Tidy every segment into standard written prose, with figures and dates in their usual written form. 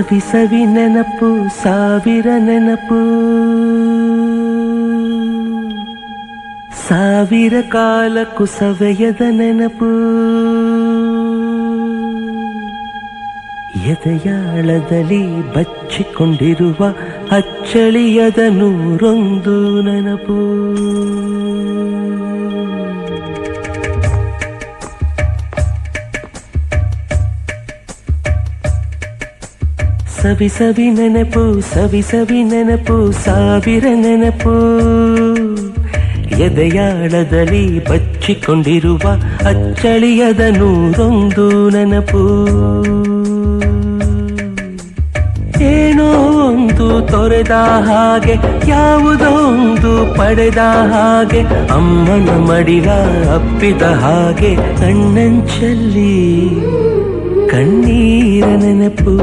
ಸವಿ ಸವಿ ನೆನಪು ಸಾವಿರ ನೆನಪು ಸಾವಿರ ಕಾಲಕ್ಕೂ ಸವೆಯದ ನೆನಪು ಎದೆಯಾಳದಲ್ಲಿ ಬಚ್ಚಿಕೊಂಡಿರುವ ಅಚ್ಚಳಿಯದ ನೂರೊಂದು ನೆನಪು ಸವಿ ಸವಿ ನೆನಪು ಸವಿ ಸವಿ ನೆನಪು ಸಾವಿರ ನೆನಪು ಎದೆಯಾಳದಲ್ಲಿ ಬಚ್ಚಿಕೊಂಡಿರುವ ಅಚ್ಚಳಿಯದ ನೂರೊಂದು ನೆನಪು ಏನೋ ಒಂದು ತೊರೆದ ಹಾಗೆ ಯಾವುದೋ ಒಂದು ಪಡೆದ ಹಾಗೆ ಅಮ್ಮನ ಮಡಿಲ ಅಪ್ಪಿದ ಹಾಗೆ ಕಣ್ಣಂಚಲ್ಲಿ ಕಣ್ಣೀರ ನೆನಪು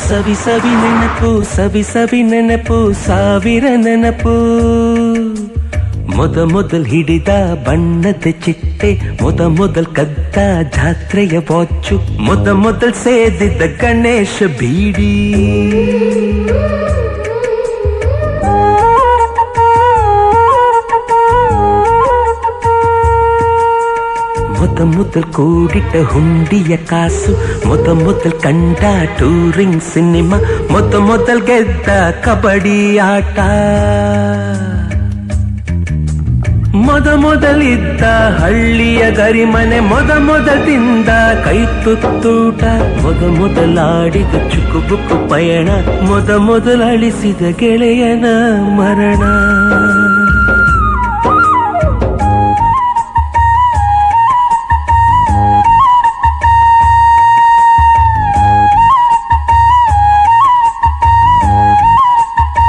ಸವಿ ಸವಿ ನೆನಪು ಸವಿ ಸವಿ ನೆನಪು ಸಾವಿರ ನೆನಪು ಮೊದಲ್ ಹಿಡಿದ ಬಣ್ಣದ ಚಿಟ್ಟೆ ಮೊದಲ್ ಕದ್ದ ಜಾತ್ರೆಯ ವಾಚು ಮೊದಲ್ ಸೇದಿದ್ದ ಗಣೇಶ ಬೀಡಿ ಮೊದಲ್ ಕೂಡಿಟ್ಟ ಹುಂಡಿಯ ಕಾಸು ಮೊದಲ್ ಕಂಡ ಟೂರಿಂಗ್ ಸಿನಿಮಾ ಮೊದಲ್ ಗೆದ್ದ ಕಬಡ್ಡಿ ಆಟ ಮೊದಲಿದ್ದ ಹಳ್ಳಿಯ ಗರಿಮನೆ ಮೊದಲಿಂದ ಕೈ ತುತ್ತೂಟ ಮೊದಲಾಡಿದ ಚುಕುಬುಕು ಪಯಣ ಮೊದಲಳಿಸಿದ ಗೆಳೆಯನ ಮರಣ